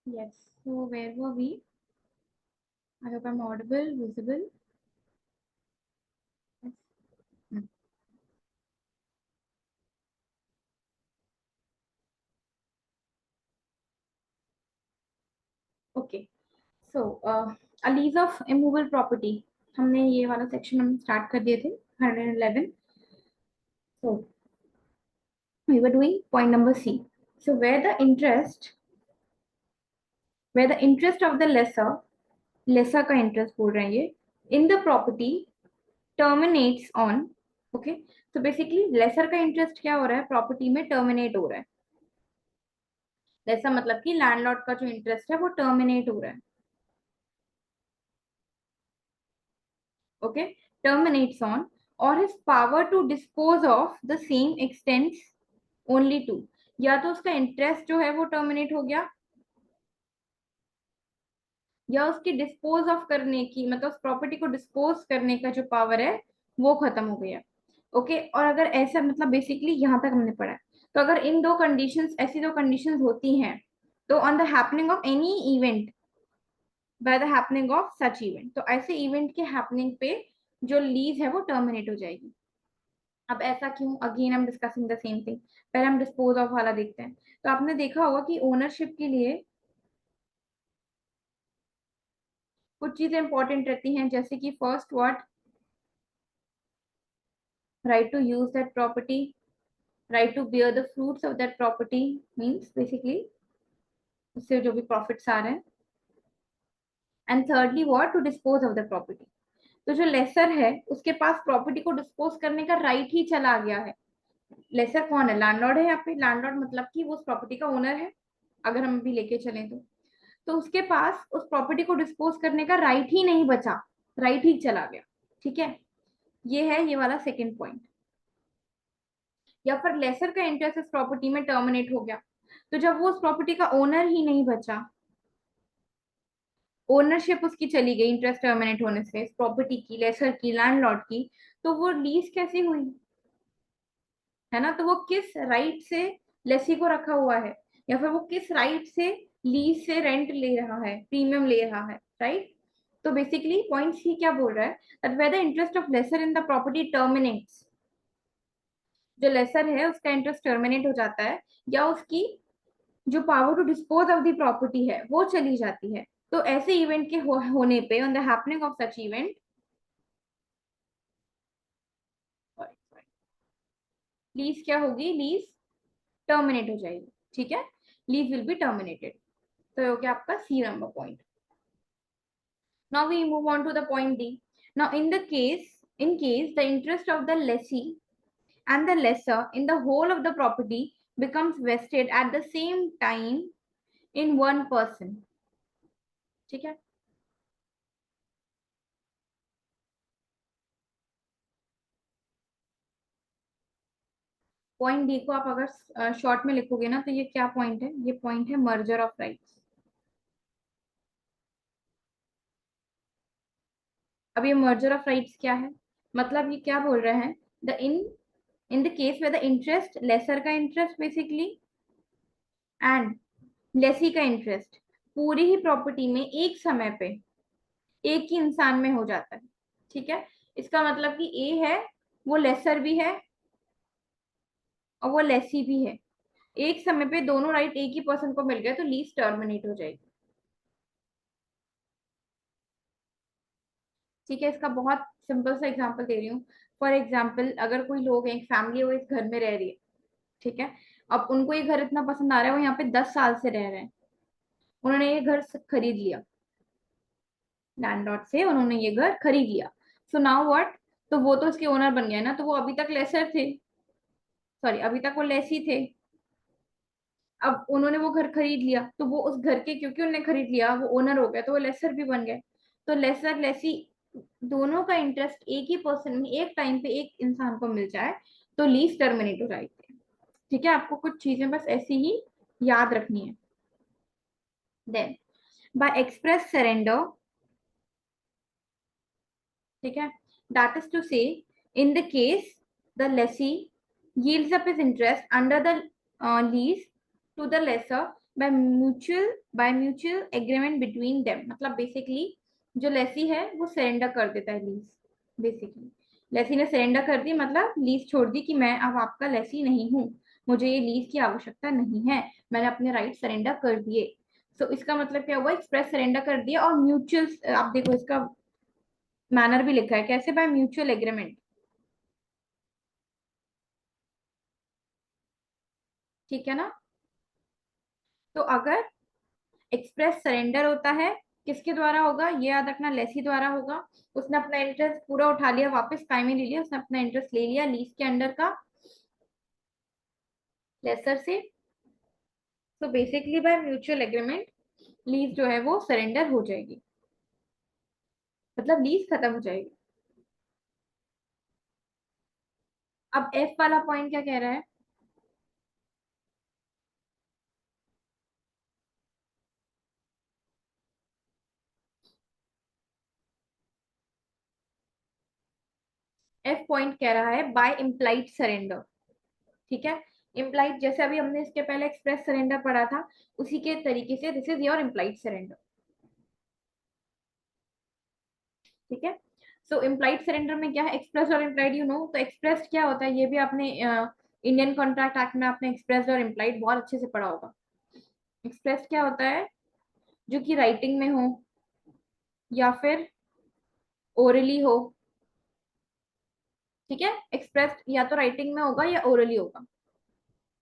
Yes. So where were we? I hope I'm audible, visible. Yes. Hmm. Okay. So a lease of immovable property. हमने ये वाला section हम start कर दिए थे 111. So we were doing point number C. So where the interest of the lesser का interest बोल रहे हैं ये, in the property terminates on. Okay. So basically lesser का interest क्या हो रहा है, प्रॉपर्टी में टर्मिनेट हो रहा है. ऐसा मतलब कि लैंडलॉर्ड का जो इंटरेस्ट है वो टर्मिनेट हो रहा है. Okay. Terminates on or his power to dispose of the same extends only to. या तो उसका इंटरेस्ट जो है वो टर्मिनेट हो गया, या उसकी डिस्पोज ऑफ करने की मतलब उस प्रॉपर्टी को डिस्पोज करने का जो पावर है वो खत्म हो गया. ओके. और अगर ऐसा मतलब बेसिकली यहां तक हमने पढ़ा है. तो अगर इन दो कंडीशंस, ऐसी दो कंडीशंस होती हैं, तो on the happening of any event, by the happening of such event, तो ऐसे इवेंट के हैपनिंग पे जो लीज है वो टर्मिनेट हो जाएगी. अब ऐसा क्यों, again I am discussing the same thing. पहले हम डिस्पोज ऑफ वाला देखते हैं. तो आपने देखा होगा कि ओनरशिप के लिए कुछ चीजें इंपॉर्टेंट रहती हैं, जैसे कि first what, right to use that property, right to bear the fruits of that property, means basically उससे जो भी प्रॉफिट्स आ रहे हैं. And thirdly what, to dispose of the property. तो जो लेसर है उसके पास प्रॉपर्टी को डिस्पोज करने का राइट ही चला गया है. लेसर कौन है, लैंडलॉर्ड है यहाँ पे. लैंडलॉर्ड मतलब कि वो उस प्रॉपर्टी का ओनर है, अगर हम अभी लेके चलें तो उसके पास उस प्रॉपर्टी को डिस्पोज करने का राइट ही नहीं बचा, राइट ही चला गया. ठीक है. ये है ये वाला सेकंड पॉइंट. या फिर लेसर का इंटरेस्ट इस प्रॉपर्टी में टर्मिनेट हो गया, तो जब वो उस प्रॉपर्टी का ओनर ही नहीं बचा, ओनरशिप उसकी चली गई इंटरेस्ट टर्मिनेट होने से, इस प्रॉपर्टी की, लेसर की, लैंडलॉर्ड की, तो वो लीज कैसे हुई, है ना. तो वो किस राइट से लेसी को रखा हुआ है, या फिर वो किस राइट से लीज से रेंट ले रहा है, प्रीमियम ले रहा है, राइट. तो बेसिकली पॉइंट ही क्या बोल रहा है, that where the interest of lessor in the property terminates, जो लेसर है उसका इंटरेस्ट टर्मिनेट हो जाता है, या उसकी जो power to dispose of the property है वो चली जाती है. तो ऐसे इवेंट के होने पे, on the happening of such event, lease क्या होगी, लीज टर्मिनेट हो जाएगी. ठीक है. Lease will be terminated. तो ये हो गया आपका C number point. Now we move on to the point D. Now in case the interest of the lessee and the lessor in the whole of the property becomes vested at the same time in one person. ठीक है. Point D को आप अगर short में लिखोगे ना, तो ये क्या पॉइंट है, ये पॉइंट है मर्जर ऑफ राइट्स. अब ये मर्जर ऑफ राइट्स क्या है, मतलब ये क्या बोल रहे हैं, द इन द केस में द इंटरेस्ट, लेसर का इंटरेस्ट बेसिकली, एंड लेसी का इंटरेस्ट पूरी ही प्रॉपर्टी में एक समय पे एक ही इंसान में हो जाता है. ठीक है. इसका मतलब कि ए है, वो लेसर भी है और वो लेसी भी है. एक समय पे दोनों राइट एक ही पर्सन को मिल गए तो लीज टर्मिनेट हो जाएगी. ठीक है. इसका बहुत सिंपल सा एग्जांपल दे रही हूँ. फॉर एग्जांपल, अगर कोई लोग, एक फैमिली वो इस घर में रह रही है. ठीक है. अब उनको ये घर इतना पसंद आ रहा है, वो यहाँ पे 10 साल से रह रहे हैं. उन्होंने ये घर खरीद लिया, लैंडलॉर्ड से उन्होंने ये घर खरीद लिया. सो नाउ व्हाट, तो वो तो इसके ओनर बन गए ना, तो वो अभी तक लेसर थे, सॉरी अभी तक वो लेसी थे. अब उन्होंने वो घर खरीद लिया, तो वो उस घर के, क्योंकि उन्होंने खरीद लिया, वो ओनर हो गया, तो वो लेसर भी बन गए. तो लेसर लेसी दोनों का इंटरेस्ट एक ही पर्सन में एक टाइम पे एक इंसान को मिल जाए तो लीज टर्मिनेट हो जाएगी. ठीक है. आपको कुछ चीजें बस ऐसी ही याद रखनी है. देन बाय एक्सप्रेस सरेंडर, ठीक है, that is to say, in the case the Lesi yields up his interest under the lease to the lessor, by mutual agreement between them, मतलब बेसिकली जो लेसी है वो सरेंडर कर देता है लीज। बेसिकली लेसी ने सरेंडर कर दी, मतलब लीज छोड़ दी कि मैं अब आपका लेसी नहीं हूँ, मुझे ये लीज की आवश्यकता नहीं है, मैंने अपने राइट सरेंडर कर दिए। सो इसका मतलब क्या हुआ, एक्सप्रेस सरेंडर कर दिया। और म्यूचुअल, आप देखो इसका मैनर भी लिखा है कैसे, बाय म्यूचुअल एग्रीमेंट। ठीक है ना। तो अगर एक्सप्रेस सरेंडर होता है, किसके द्वारा होगा, ये याद रखना, लेसी द्वारा होगा। उसने अपना इंटरेस्ट पूरा उठा लिया, वापस कायमी ले लिया, उसने अपना इंटरेस्ट ले लिया लीज के अंडर का लेसर से। तो basically by mutual agreement lease जो है वो सरेंडर हो जाएगी, मतलब लीज खत्म हो जाएगी। अब एफ वाला पॉइंट क्या कह रहा है, एफ पॉइंट कह रहा है बाय इम्प्लाइड सरेंडर। ठीक है। इम्प्लाइड जैसे अभी हमने इसके पहले एक्सप्रेस सरेंडर पढ़ा था, उसी के तरीके से this is your implied surrender. ठीक है। सो इम्प्लाइड सरेंडर में क्या है, एक्सप्रेस और इम्प्लाइड, यू नो। तो एक्सप्रेस क्या होता है, ये भी आपने इंडियन कॉन्ट्रैक्ट एक्ट में आपने एक्सप्रेस और इम्प्लाइड बहुत अच्छे से पढ़ा होगा। एक्सप्रेस क्या होता है, जो कि राइटिंग में हो या फिर ओरली हो। ठीक है। एक्सप्रेस या तो राइटिंग में होगा या ओरली होगा।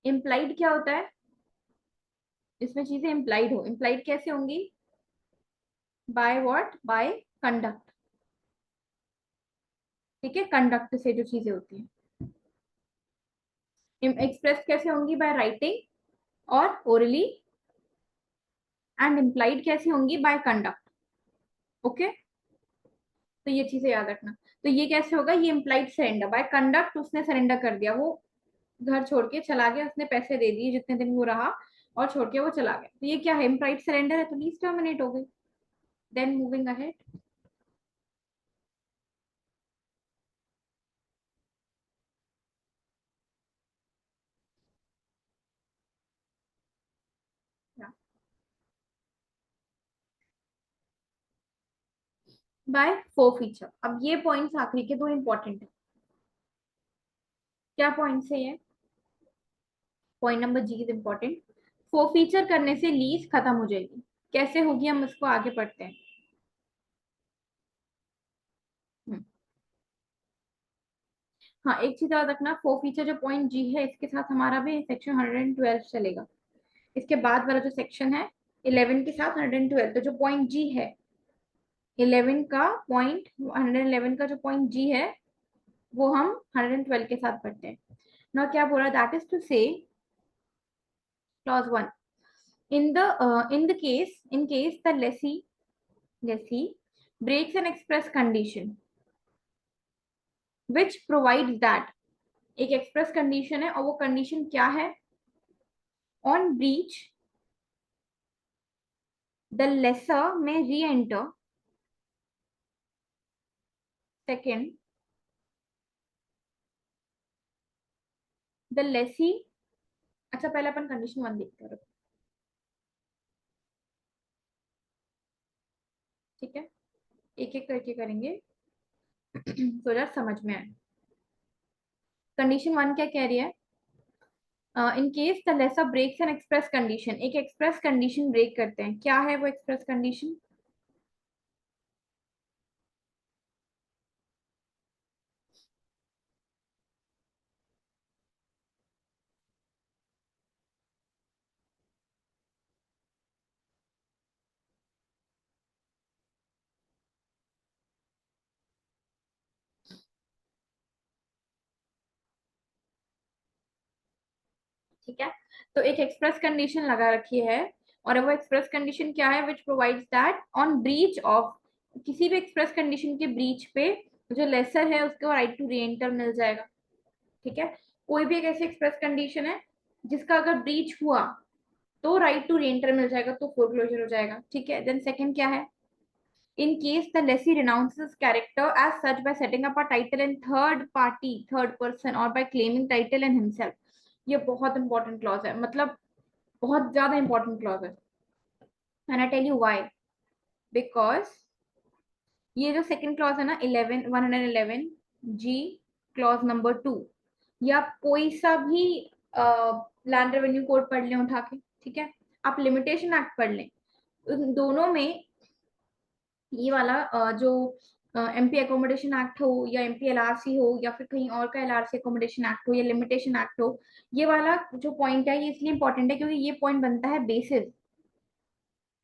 इम्प्लाइड क्या होता है, इसमें चीजें इम्प्लाइड हो। इम्प्लाइड कैसे होंगी, बाय व्हाट, बाय कंडक्ट। ठीक है, कंडक्ट से जो चीजें होती हैं। एक्सप्रेस कैसे होंगी, बाय राइटिंग और ओरली। एंड इम्प्लाइड कैसी होंगी, बाय कंडक्ट। ओके। तो ये चीजें याद रखना। तो ये कैसे होगा, ये इम्प्लाइड सरेंडर बाय कंडक्ट, उसने सरेंडर कर दिया, वो घर छोड़ के चला गया, उसने पैसे दे दिए जितने दिन वो रहा और छोड़ के वो चला गया। तो ये क्या है, इम्प्लाइड सरेंडर है, तो लीज टर्मिनेट हो गई। Then moving ahead. By forfeiture. अब ये पॉइंट्स आखिरी के दो इंपॉर्टेंट है। क्या पॉइंट्स है ये, point number G is important. Forfeiture करने से लीज खत्म हो जाएगी। कैसे होगी, हम उसको आगे पढ़ते हैं। हम्म, हाँ एक चीज याद रखना, फोर फीचर जो पॉइंट जी है, इसके साथ हमारा भी सेक्शन 112 चलेगा। इसके बाद वाला जो सेक्शन है 11 के साथ 112, तो जो पॉइंट जी है 11 का पॉइंट, 111 का जो पॉइंट जी है वो हम 112 के साथ पढ़ते हैं ना। क्या बोला, दैट इज टू से clause one, in the case, in case the lessee breaks an express condition which provides that, एक एक्सप्रेस कंडीशन है और वो कंडीशन क्या है, on breach the lessor may re-enter, second the lessee। अच्छा पहले अपन condition one देखते हैं, ठीक है, एक एक करके करेंगे तो जरा समझ में आए। कंडीशन वन क्या कह रही है, in case the lessor breaks an express condition, एक एक्सप्रेस कंडीशन ब्रेक करते हैं, क्या है वो एक्सप्रेस कंडीशन, ठीक है। तो एक एक्सप्रेस कंडीशन लगा रखी है, और वो एक्सप्रेस कंडीशन क्या है, which provides that on breach of, किसी भी एक्सप्रेस कंडीशन के ब्रीच पे जो लेसर है उसको राइट टू री एंटर मिल जाएगा। ठीक है। कोई भी एक ऐसी एक्सप्रेस कंडीशन है जिसका अगर ब्रीच हुआ तो राइट टू री एंटर मिल जाएगा, तो फोरक्लोजर हो जाएगा। ठीक है। देन सेकंड क्या है, in case the lessee renounces character as such by setting up a title in third party, third person, or by claiming title in himself। ये बहुत इंपॉर्टेंट क्लॉज है, मतलब बहुत ज्यादा इंपॉर्टेंट क्लॉज है, and I tell you why. Because ये जो second clause है ना, 111 जी क्लॉज नंबर 2, या कोई सा भी लैंड रेवेन्यू कोड पढ़ लें उठा के, ठीक है, आप लिमिटेशन एक्ट पढ़ लें, उन दोनों में ये वाला जो एमपी एकोमोडेशन एक्ट हो या एमपी एलआरसी हो या फिर कहीं और का एलआरसी एकोमोडेशन एक्ट हो या लिमिटेशन एक्ट हो, ये वाला जो पॉइंट है ये इसलिए इंपॉर्टेंट है क्योंकि ये पॉइंट बनता है बेसिस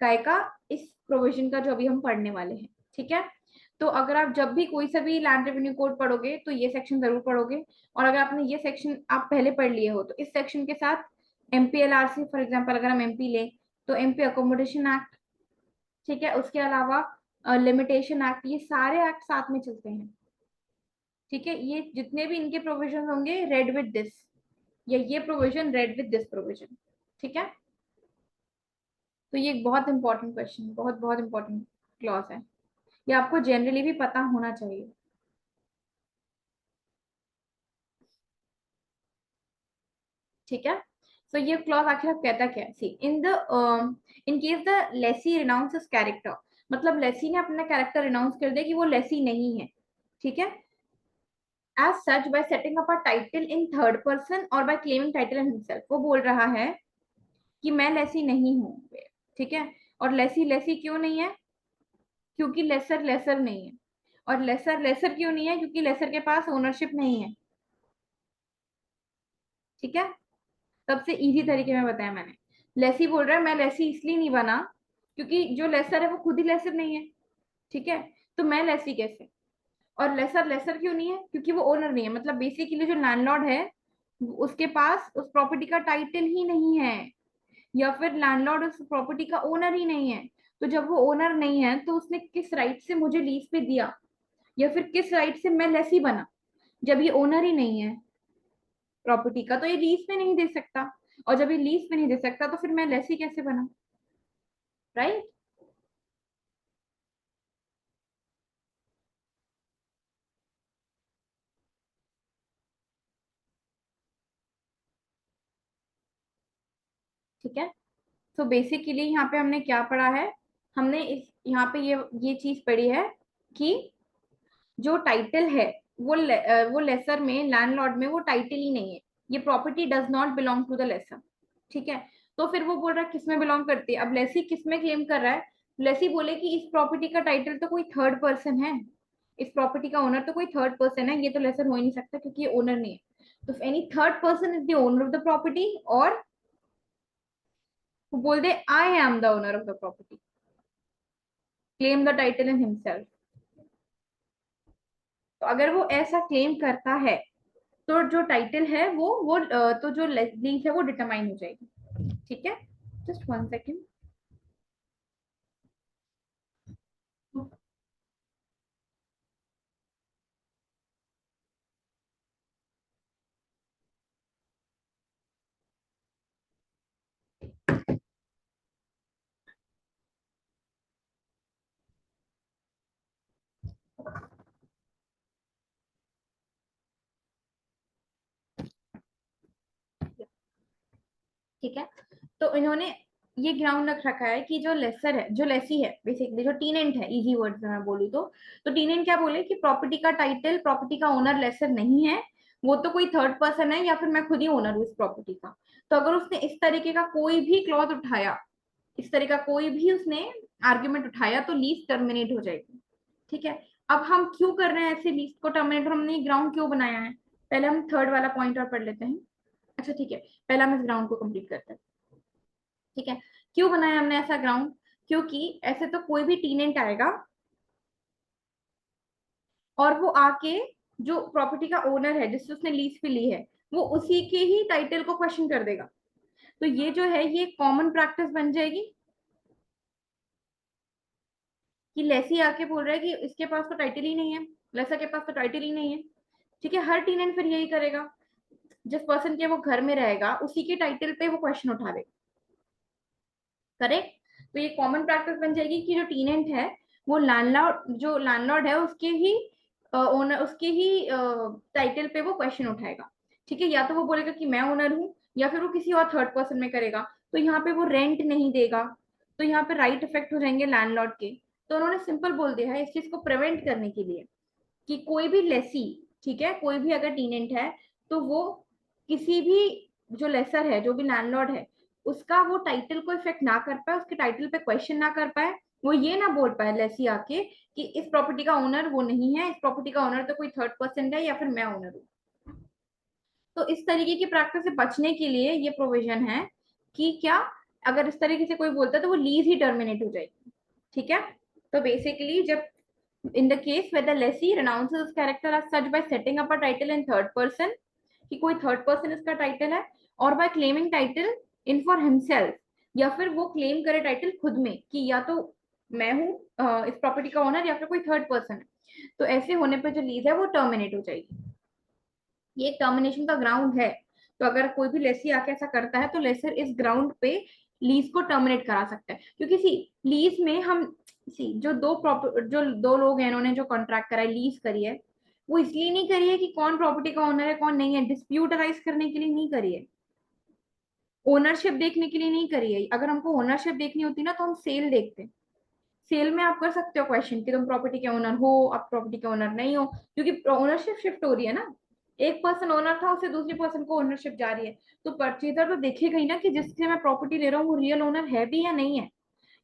काय का इस प्रोविजन का जो अभी हम पढ़ने वाले हैं, ठीक है। तो अगर आप जब भी कोई सा भी लैंड रेवेन्यू कोड पढ़ोगे तो ये सेक्शन जरूर पढ़ोगे, और अगर आपने ये सेक्शन आप पहले पढ़ लिए हो तो इस सेक्शन के साथ एमपीएलआरसी फॉर एग्जांपल अगर हम एमपी लें तो एमपी अकोमोडेशन एक्ट, ठीक है, उसके अलावा लिमिटेशन एक्ट, ये सारे एक्ट साथ में चलते हैं, ठीक है। ये जितने भी इनके प्रोविजन होंगे रेड विद दिस, या ये provision read with this provision, ठीक है। तो ये एक बहुत इंपॉर्टेंट क्वेश्चन, बहुत बहुत इंपॉर्टेंट क्लॉज है, ये आपको जनरली भी पता होना चाहिए, ठीक है। सो ये क्लॉज आखिर आप कहता क्या है, see in the in case the lessee renounce character, मतलब लेसी ने अपना कैरेक्टर रिनाउंस कर दिया कि वो लेसी नहीं है, ठीक है, as such by setting up a title in third person और by claiming title in himself, वो बोल रहा है कि मैं लेसी नहीं हूँ, ठीक है। और लेसी लेसी क्यों नहीं है, क्योंकि लेसर लेसर नहीं है, और लेसर लेसर क्यों नहीं है, क्योंकि लेसर के पास ओनरशिप नहीं है, ठीक है। सबसे इजी तरीके में बताया मैंने, लेसी बोल रहा है मैं लेसी इसलिए नहीं बना क्योंकि जो लेसर है वो खुद ही लेसर नहीं है, ठीक है, तो मैं लेसी कैसे, और लेसर लेसर क्यों नहीं है, क्योंकि वो ओनर नहीं है, मतलब बेसिकली जो लैंडलॉर्ड है उसके पास उस प्रॉपर्टी का टाइटल ही नहीं है, या फिर लैंडलॉर्ड उस प्रॉपर्टी का ओनर ही नहीं है। तो जब वो ओनर नहीं है तो उसने किस राइट से मुझे लीज पे दिया, या फिर किस राइट से मैं लेसी बना, जब ये ओनर ही नहीं है प्रॉपर्टी का तो ये लीज पे नहीं दे सकता, और जब ये लीज पे नहीं दे सकता तो फिर मैं लेसी कैसे बना, राइट। ठीक है, तो बेसिकली यहाँ पे हमने क्या पढ़ा है, हमने इस यहाँ पे ये चीज पढ़ी है कि जो टाइटल है वो लेसर में लैंडलॉर्ड में वो टाइटल ही नहीं है, ये property does not belong to the lessor, ठीक है। तो फिर वो बोल रहा है किस में बिलोंग करती है, अब लेसी किस में क्लेम कर रहा है, लेसी बोले कि इस प्रॉपर्टी का टाइटल तो कोई थर्ड पर्सन है, इस प्रॉपर्टी का ओनर तो कोई थर्ड पर्सन है, ये तो लेसर हो ही नहीं सकता क्योंकि ये ओनर नहीं है। तो any third person is the owner of the property, और वो बोल दे I am the owner of the property, claim the title in himself. तो अगर वो ऐसा क्लेम करता है तो जो टाइटल है तो जो लीज है वो डिटरमाइन हो जाएगी, ठीक है। Just one second. ठीक है, तो इन्होंने ये ग्राउंड रख रखा है कि जो लेसर है, जो लेसी है, बेसिकली जो टीनेंट है, इजी वर्ड्स में मैं बोलूँ तो टीनेंट क्या बोले कि प्रॉपर्टी का टाइटल, प्रॉपर्टी का ओनर लेसर नहीं है, वो तो कोई थर्ड पर्सन है, या फिर मैं खुद ही ओनर हूँ इस प्रॉपर्टी का। तो अगर उसने इस तरीके का कोई भी क्लॉज उठाया, इस तरह का कोई भी उसने आर्ग्यूमेंट उठाया तो लीज टर्मिनेट हो जाएगी, ठीक है। अब हम क्यों कर रहे हैं ऐसे लीज को टर्मिनेट, हमने ग्राउंड क्यों बनाया है, पहले हम थर्ड वाला पॉइंट और पढ़ लेते हैं। अच्छा ठीक है, पहले हम इस ग्राउंड को कंप्लीट करते हैं, ठीक है। क्यों बनाया हमने ऐसा ग्राउंड, क्योंकि ऐसे तो कोई भी टीनेंट आएगा और वो आके जो प्रॉपर्टी का ओनर है जिससे उसने लीज पे ली है वो उसी के ही टाइटल को क्वेश्चन कर देगा, तो ये जो है ये कॉमन प्रैक्टिस बन जाएगी कि लेसी आके बोल रहा है कि इसके पास तो टाइटल ही नहीं है, लेसा के पास तो टाइटल ही नहीं है, ठीक है। हर टीनेंट फिर यही करेगा, जिस पर्सन के वो घर में रहेगा उसी के टाइटल पे वो क्वेश्चन उठा देगा, करेक्ट। तो ये कॉमन प्रैक्टिस बन जाएगी कि जो टीनेंट है वो लैंडलॉर्ड, जो लैंडलॉर्ड है उसके ही ओनर, उसके ही टाइटल पे वो क्वेश्चन उठाएगा, ठीक है। या तो वो बोलेगा कि मैं ओनर हूँ, या फिर वो किसी और थर्ड पर्सन में करेगा। तो यहाँ पे वो रेंट नहीं देगा, तो यहाँ पे राइट इफेक्ट हो जाएंगे लैंडलॉर्ड के। तो उन्होंने सिंपल बोल दिया है इस चीज को प्रिवेंट करने के लिए कि कोई भी लेसी, ठीक है, कोई भी अगर टीनेंट है तो वो किसी भी जो लेसर है, जो भी लैंडलॉर्ड है, उसका वो टाइटल को इफेक्ट ना कर पाए, उसके टाइटल पे क्वेश्चन ना कर पाए, वो ये ना बोल पाए लेसी आके कि इस प्रॉपर्टी का ओनर वो नहीं है, इस प्रॉपर्टी का ओनर तो कोई थर्ड पर्सन है या फिर मैं ओनर हूँ। तो इस तरीके की प्रैक्टिस से बचने के लिए ये प्रोविजन है कि क्या, अगर इस तरीके से कोई बोलता है तो वो लीज ही टर्मिनेट हो जाएगी। ठीक है, तो बेसिकली जब in the case where the lessee renounces his character as such by setting up a title in third person, कि कोई थर्ड पर्सन इसका टाइटल है, और by claiming title in for himself, या फिर वो क्लेम करे टाइटल खुद में कि या तो मैं हूँ इस प्रॉपर्टी का ओनर या फिर कोई थर्ड पर्सन है, तो ऐसे होने पर जो लीज है वो टर्मिनेट हो जाएगी। ये एक टर्मिनेशन का ग्राउंड है। तो अगर कोई भी लेसी आके ऐसा करता है तो लेसर इस ग्राउंड पे लीज को टर्मिनेट करा सकता है, क्योंकि सी लीज में हम सी जो दो लोग हैं इन्होंने जो कॉन्ट्रैक्ट करा है, लीज करी है, वो इसलिए नहीं करी है कि कौन प्रॉपर्टी का ओनर है कौन नहीं है, डिस्प्यूट अराइज करने के लिए नहीं करी है, ओनरशिप देखने के लिए नहीं करी है। अगर हमको ओनरशिप देखनी होती ना तो हम सेल देखते। सेल में आप कर सकते हो क्वेश्चन कि तुम प्रॉपर्टी के ओनर हो, आप प्रॉपर्टी के ओनर नहीं हो, क्योंकि ओनरशिप शिफ्ट हो रही है ना, एक पर्सन ओनर था उसे दूसरी पर्सन को ओनरशिप जा रही है, तो परचेजर तो देखेगा ही ना कि जिससे मैं प्रॉपर्टी ले रहा हूँ वो रियल ओनर है भी या नहीं है,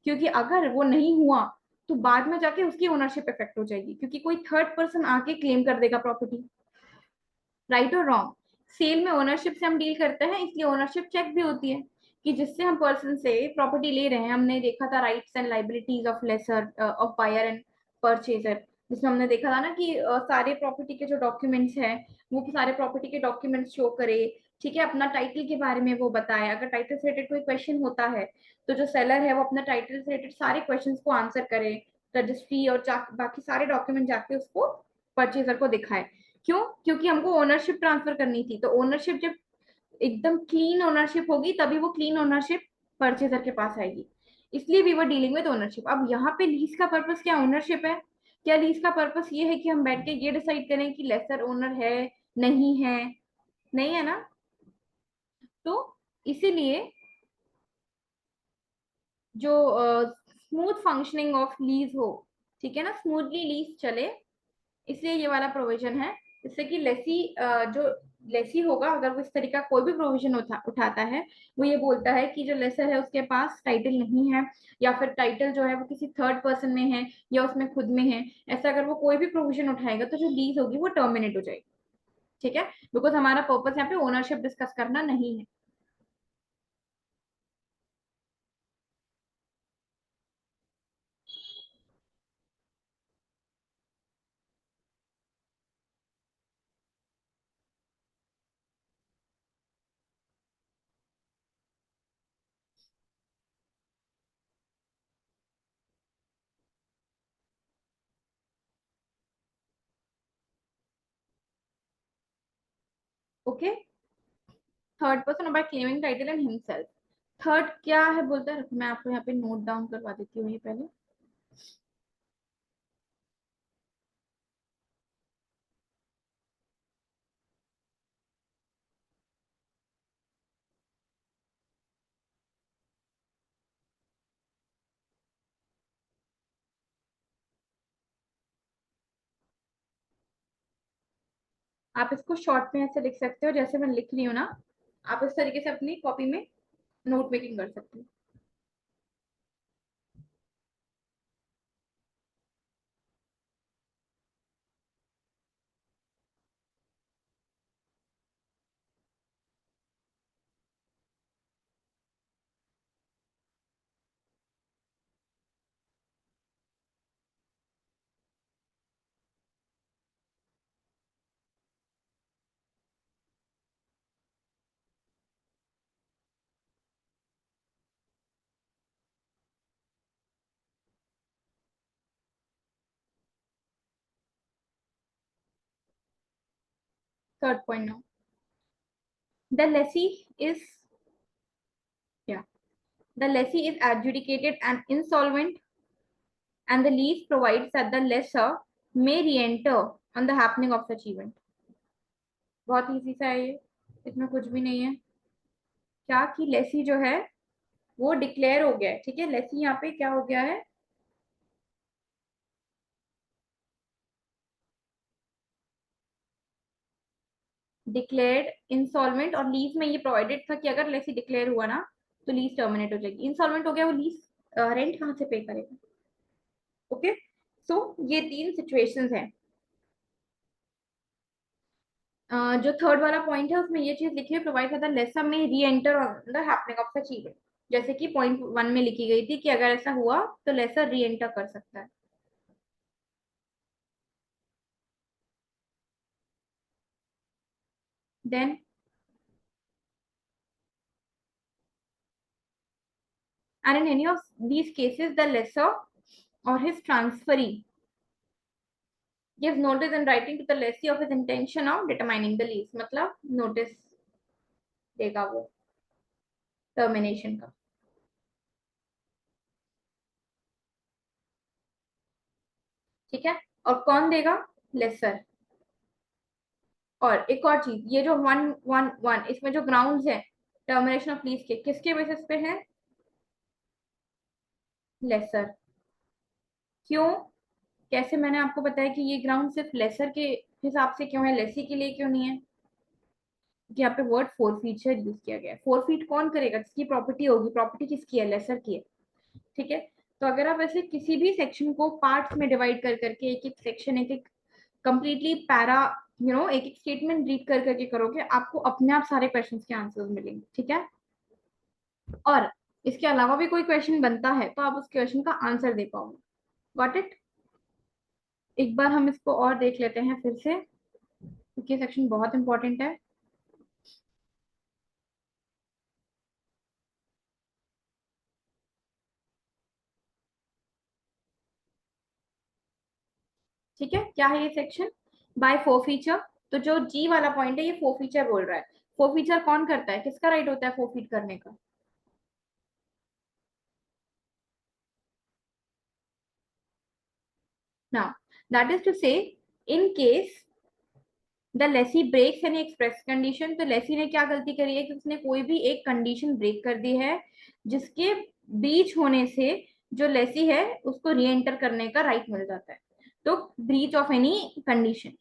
क्योंकि अगर वो नहीं हुआ तो बाद में जाके उसकी ओनरशिप इफेक्ट हो जाएगी, क्योंकि कोई थर्ड पर्सन आके क्लेम कर देगा प्रॉपर्टी। राइट और रॉन्ग, सेल में ओनरशिप से हम डील करते हैं, इसलिए ओनरशिप चेक भी होती है कि जिससे हम पर्सन से प्रॉपर्टी ले रहे हैं। हमने देखा था rights and liabilities of lessor of buyer and purchaser, जिसमें हमने देखा था ना कि सारे प्रॉपर्टी के जो डॉक्यूमेंट्स हैं वो सारे प्रॉपर्टी के डॉक्यूमेंट्स शो करे, ठीक है, अपना टाइटल के बारे में वो बताए, अगर टाइटल से रिलेटेड कोई क्वेश्चन होता है तो जो सेलर है वो अपना टाइटल से रिलेटेड सारे क्वेश्चन को आंसर करे, रजिस्ट्री और बाकी सारे डॉक्यूमेंट जाके उसको परचेजर को दिखाए। क्यों? क्योंकि हमको ओनरशिप ट्रांसफर करनी थी, तो ओनरशिप जब एकदम क्लीन ओनरशिप होगी तभी वो क्लीन ओनरशिप परचेजर के पास आएगी, इसलिए we were dealing with ownership. अब यहाँ पे लीज का पर्पस क्या ओनरशिप है? क्या लीज का पर्पस ये है कि हम बैठ के ये डिसाइड करें कि लेसर ओनर है नहीं है? नहीं है ना। तो इसीलिए जो स्मूथ फंक्शनिंग ऑफ लीज हो, ठीक है ना, स्मूथली लीज चले, इसलिए ये वाला प्रोविजन है, जिससे कि लेसी जो लेसी होगा अगर वो इस तरीके का कोई भी प्रोविजन उठाता है, वो ये बोलता है कि जो लेसर है उसके पास टाइटल नहीं है, या फिर टाइटल जो है वो किसी थर्ड पर्सन में है या उसमें खुद में है, ऐसा अगर वो कोई भी प्रोविजन उठाएगा तो जो लीज होगी वो टर्मिनेट हो जाएगी। ठीक है, बिकॉज हमारा पर्पस यहाँ पे ओनरशिप डिस्कस करना नहीं है। Okay, third person by claiming title and himself. Third क्या है बोलता है, मैं आपको यहाँ पे नोट डाउन करवा देती हूँ ये पहले। आप इसको शॉर्ट में ऐसे लिख सकते हो जैसे मैं लिख रही हूँ ना, आप इस तरीके से अपनी कॉपी में नोट मेकिंग कर सकते हो। Third point now, the lessee is, yeah, the lessee is adjudicated and insolvent, and the lease provides that the lessor may re-enter on the happening of such event। बहुत easy सा है ये, इसमें कुछ भी नहीं है। क्या कि लेसी जो है वो डिक्लेयर हो गया है, ठीक है। लेसी यहाँ पे क्या हो गया है, डिक्लेयर्ड इंसॉल्वेंट, और लीज में ये प्रोवाइडेड था कि अगर लेसी डिक्लेयर हुआ ना तो लीज टर्मिनेट हो जाएगी। इंसॉल्वेंट हो गया, वो लीज रेंट कहाँ से पे करेगा? ओके, सो ये तीन सिचुएशंस हैं। जो थर्ड वाला पॉइंट है उसमें ये चीज लिखी है, प्रोवाइड द लेसर में री enter on the happening of the event, जैसे कि पॉइंट वन में लिखी गई थी कि अगर ऐसा हुआ तो लेसर री एंटर कर सकता है। Then and in any of these cases the lessor or his transferee gives notice in writing to the lessee of his intention of determining the lease, मतलब नोटिस देगा वो टर्मिनेशन का, ठीक है। और कौन देगा? लेसर। और एक और चीज, ये जो 111 इसमें जो ग्राउंड्स है टर्मिनेशन ऑफ लीज के, किसके बेसिस पे है? लेसर। क्यों? कैसे? मैंने आपको बताया कि ये ग्राउंड सिर्फ लेसर के हिसाब से क्यों है, लेसी के लिए क्यों नहीं है? यहाँ पे वर्ड फोर फीचर यूज किया गया है। फोर फीट कौन करेगा? जिसकी प्रॉपर्टी होगी, प्रॉपर्टी किसकी है? लेसर की है, ठीक है। तो अगर आप ऐसे किसी भी सेक्शन को पार्ट्स में डिवाइड कर करके एक एक सेक्शन, एक एक कंप्लीटली पैरा, एक एक स्टेटमेंट रीड कर करके करोगे, आपको अपने आप सारे क्वेश्चंस के आंसर्स मिलेंगे, ठीक है। और इसके अलावा भी कोई क्वेश्चन बनता है तो आप उस क्वेश्चन का आंसर दे पाओगे। Got it? एक बार हम इसको और देख लेते हैं फिर से, क्योंकि सेक्शन बहुत इंपॉर्टेंट है। ठीक है, क्या है ये सेक्शन? By four feature. तो जो जी वाला पॉइंट है ये फोर फीचर बोल रहा है। फोर फीचर कौन करता है? किसका राइट होता है फोर फीट करने का? Now that is to say, in case the lessee breaks any express condition, तो लेसी ने क्या गलती करी है कि उसने कोई भी एक कंडीशन ब्रेक कर दी है, जिसके ब्रीच होने से जो लेसी है उसको री एंटर करने का राइट मिल जाता है। तो breach of any condition.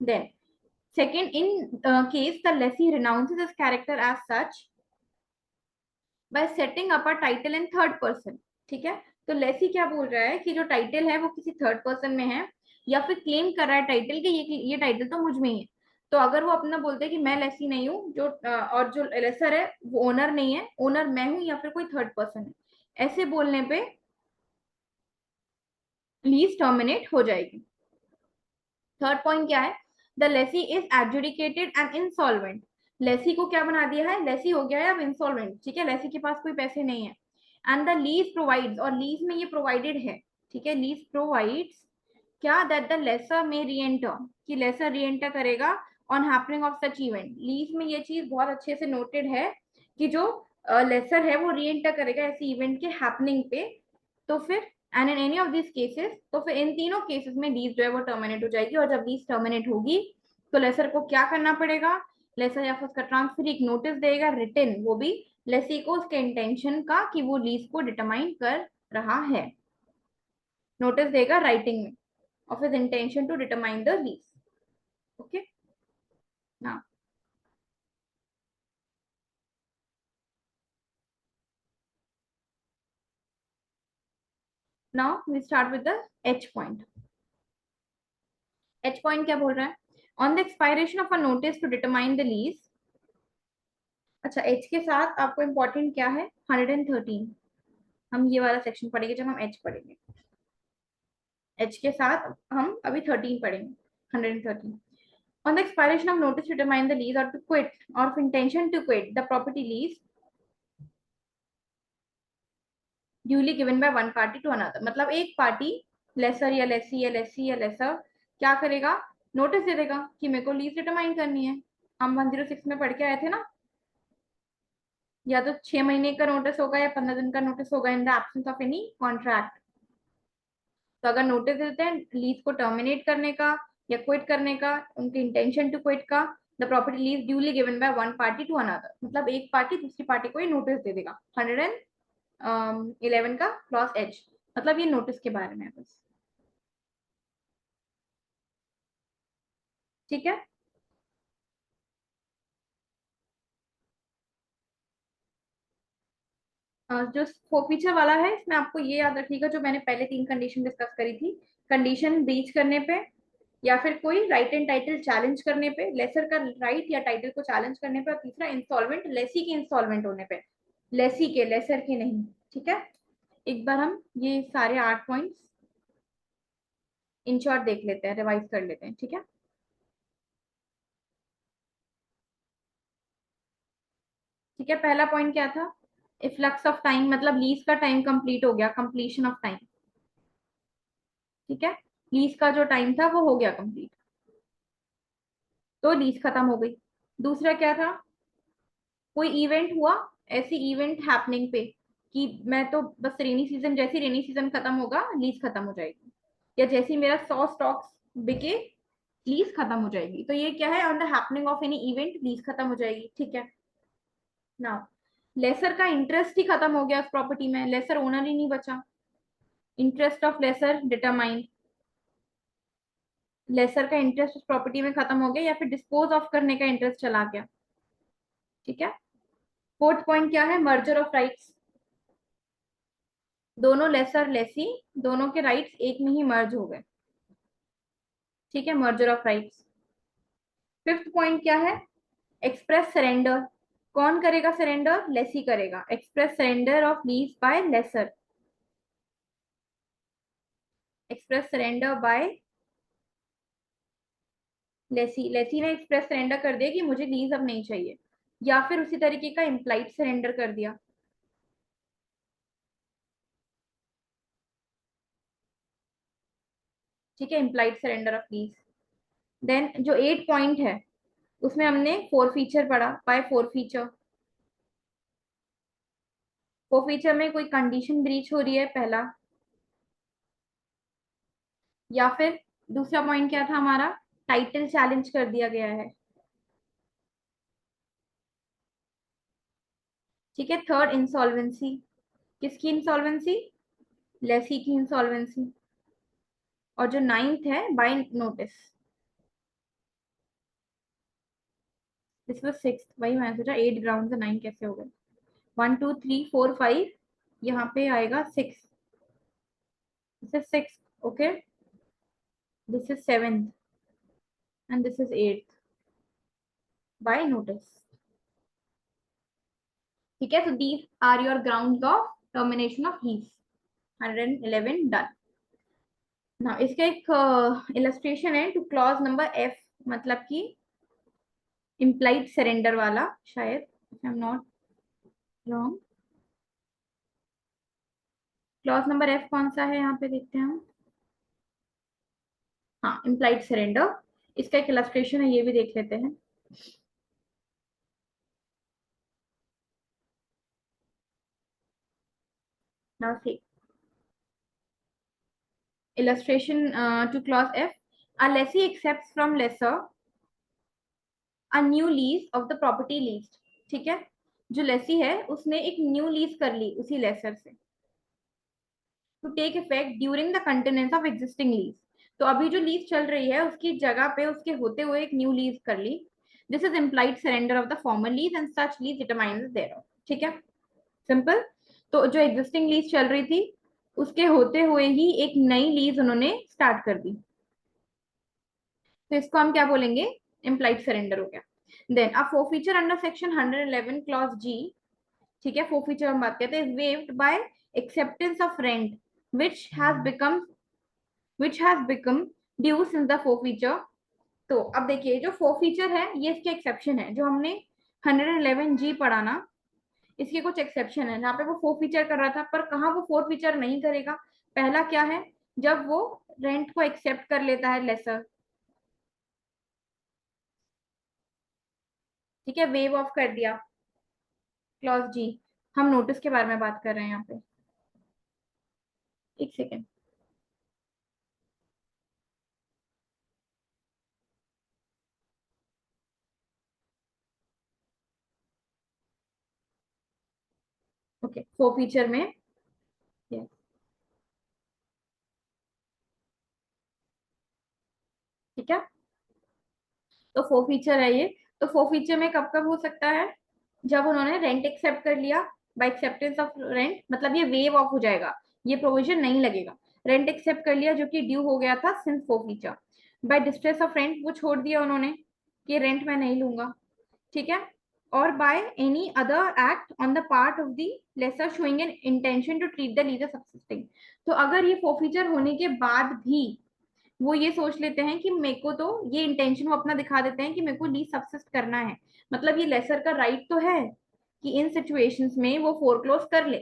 Then second, in case the lessee renounces his character as such by setting up a title in third person, ठीक है। तो लेसी क्या बोल रहा है कि जो टाइटल है वो किसी थर्ड पर्सन में है, या फिर क्लेम कर रहा है टाइटल कि ये टाइटल तो मुझ में ही है। तो अगर वो अपना बोलते हैं कि मैं लेसी नहीं हूँ, जो और जो लेसर है वो ओनर नहीं है, ओनर मैं हूँ या फिर कोई थर्ड पर्सन है, ऐसे बोलने पे लीज टर्मिनेट हो जाएगी। थर्ड पॉइंट क्या है? The lessee is adjudicated and insolvent. Lessee को क्या बना दिया है? लेसी हो गया है अब इंसॉल्वेंट, ठीक है, लेसी के पास कोई पैसे नहीं है। एंड द लीज प्रोवाइड्स, और लीज में ये प्रोवाइडेड है, ठीक है, लीज प्रोवाइड्स क्या? दैट द लेसर में री एंटर, कि लेसर री एंटर करेगा on happening of such event. Lease में ये चीज बहुत अच्छे से नोटेड है कि जो लेसर है वो री एंटर करेगा ऐसे इवेंट के हैपनिंग पे। तो फिर and in any of this cases, तो फिर इन तीनों केसेस में लीज जो है वो टर्मिनेट हो जाएगी। और जब लीज टर्मिनेट होगी तो लेसर को क्या करना पड़ेगा? लेसर या फिर उसका ट्रांसफर एक नोटिस देगा रिटन, वो भी लेसी को उसके इंटेंशन का कि वो लीज को डिटरमाइन कर रहा है। नोटिस देगा राइटिंग में of his intention to determine the lease. Okay, now now we start with the H point. H point क्या बोल रहा है? On the expiration of a notice to determine the lease. अच्छा, एच के साथ आपको इंपॉर्टेंट क्या है? 113। हम ये वाला सेक्शन पढ़ेंगे जब हम एच पढ़ेंगे। एच के साथ हम अभी 13 पढ़ेंगे, 113। On the expiration of notice to determine the lease or to quit or of intention to quit the property lease duly given by one party to another, मतलब एक पार्टी, लेसर या लेसी या लेसी या लेसर, क्या करेगा? नोटिस दे देगा कि मेरे को लीज डिटरमाइन करनी है। हम 106 में पढ़ के आए थे ना, या तो 6 महीने का नोटिस होगा या 15 दिन का नोटिस होगा इन the absence of any contract. तो अगर नोटिस देते हैं लीज को टर्मिनेट करने का या क्विट करने का, उनके इंटेंशन टू क्विट का, the property lease duly given by one party to another, मतलब एक पार्टी दूसरी पार्टी को ही नोटिस दे देगा। 114 11 का क्लॉज एच, मतलब ये नोटिस के बारे में है बस। ठीक है। जो फीचर वाला है इसमें आपको ये याद रखिएगा, जो मैंने पहले तीन कंडीशन डिस्कस करी थी, कंडीशन ब्रीच करने पे, या फिर कोई राइट एंड टाइटल चैलेंज करने पे, लेसर का राइट या टाइटल को चैलेंज करने पे, और तीसरा इंस्टॉलमेंट लेसी के इंस्टॉलमेंट होने पे, लेसी के, लेसर के नहीं। ठीक है। एक बार हम ये सारे 8 पॉइंट्स इन शॉर्ट देख लेते हैं, रिवाइज कर लेते हैं। ठीक है। ठीक है, पहला पॉइंट क्या था? इफ्लक्स ऑफ टाइम, मतलब लीज का टाइम कंप्लीट हो गया, कंप्लीशन ऑफ टाइम। ठीक है, लीज का जो टाइम था वो हो गया कंप्लीट, तो लीज खत्म हो गई। दूसरा क्या था? कोई इवेंट हुआ, ऐसी इवेंट हैपनिंग पे कि मैं तो बस रेनी सीजन, जैसे रेनी सीजन खत्म होगा लीज खत्म हो जाएगी, या जैसे ही मेरा 100 स्टॉक्स बिके लीज खत्म हो जाएगी। तो ये क्या है? On the happening of any event lease खत्म हो जाएगी। ठीक है। नाउ लेसर का इंटरेस्ट ही खत्म हो गया उस प्रॉपर्टी में, लेसर ओनर ही नहीं बचा। Interest of lessor determined, lessor का इंटरेस्ट उस प्रॉपर्टी में खत्म हो गया, या फिर डिस्पोज ऑफ करने का इंटरेस्ट चला गया। ठीक है। फोर्थ पॉइंट क्या है? मर्जर ऑफ राइट्स, दोनों लेसर लेसी, दोनों के राइट्स एक में ही मर्ज हो गए। ठीक है, merger of rights. Fifth point क्या है? एक्सप्रेस सरेंडर, कौन करेगा सरेंडर? लेसी करेगा। Express surrender of lease by lessor, express surrender by lessee, lessee ने एक्सप्रेस सरेंडर कर दिया कि मुझे लीज अब नहीं चाहिए, या फिर उसी तरीके का इम्प्लाइड सरेंडर कर दिया। ठीक है, implied surrender of lease. Then जो 8 पॉइंट है उसमें हमने फोर फीचर पढ़ा, by forfeiture. Forfeiture में कोई कंडीशन ब्रीच हो रही है पहला, या फिर दूसरा पॉइंट क्या था हमारा? टाइटल चैलेंज कर दिया गया है। ठीक है, थर्ड इंसॉल्वेंसी, किसकी इंसॉल्वेंसी? लेसी की इंसॉल्वेंसी। और जो नाइन्थ है by notice, this was six, वही मैंने सोचा 8 ग्राउंड से 9 कैसे हो गए। 1 2 3 4 5, यहाँ पे आएगा 6, this is 6। Okay, this is 7th and this is 8th by notice. ठीक है, तो these are your ground of termination of lease. 111 done. ना इसका एक इलस्ट्रेशन है टू क्लॉज नंबर एफ, मतलब कि इम्प्लाइड सरेंडर वाला, शायद I am not wrong. Clause number F कौन सा है यहाँ पे देखते हैं हम। हाँ, इम्प्लाइड सरेंडर, इसका एक इलस्ट्रेशन है, ये भी देख लेते हैं। Now see illustration to clause F. A lessee accepts from lessor a new lease of the property leased. ठीक है, जो लेसी है उसने एक न्यू लीज कर ली उसी लेसर से, to take effect during the continuance of existing lease. तो अभी जो लीज चल रही है उसकी जगह पे उसके होते हुए एक न्यू लीज कर ली। This is implied surrender of the former lease and such lease determines thereof. ठीक है, सिंपल। तो जो एग्जिस्टिंग लीज चल रही थी उसके होते हुए ही एक नई लीज उन्होंने स्टार्ट कर दी, तो इसको हम क्या बोलेंगे? इम्प्लाइड सरेंडर हो गया। Then a forfeiture under section 111 clause G, ठीक है, फोरफीचर हम बात करते हैं, is waived by acceptance of rent which has become due since the forfeiture. तो अब देखिए, जो फोरफीचर है ये इसके एक्सेप्शन है, जो हमने 111 जी पढ़ा ना, इसके कुछ एक्सेप्शन है जहाँ पे वो फोर फीचर कर रहा था, पर कहाँ वो फोर फीचर नहीं करेगा। पहला क्या है? जब वो रेंट को एक्सेप्ट कर लेता है लेसर। ठीक है, वेव ऑफ कर दिया क्लॉज जी। हम नोटिस के बारे में बात कर रहे हैं यहाँ पे। एक सेकेंड। ओके, ओके, फो फीचर में yes, ठीक है। तो फो फीचर है ये। तो फो फीचर में कब कब हो सकता है, जब उन्होंने रेंट एक्सेप्ट कर लिया, बाय एक्सेप्टेंस ऑफ रेंट, मतलब ये वेव ऑफ हो जाएगा, ये प्रोविजन नहीं लगेगा। रेंट एक्सेप्ट कर लिया जो कि ड्यू हो गया था since forfeiture. By distress of rent, वो छोड़ दिया उन्होंने कि रेंट मैं नहीं लूंगा, ठीक है। और by any other act on the part of the lessor showing an intention to treat the lease subsisting. तो अगर ये फोफीचर होने के बाद भी वो ये सोच लेते हैं कि मेरे को तो ये इंटेंशन, वो अपना दिखा देते हैं कि मेरे को लीज सब्सिस्ट करना है, मतलब ये लेसर का राइट तो है कि इन सिचुएशंस में वो फोरक्लोज कर ले,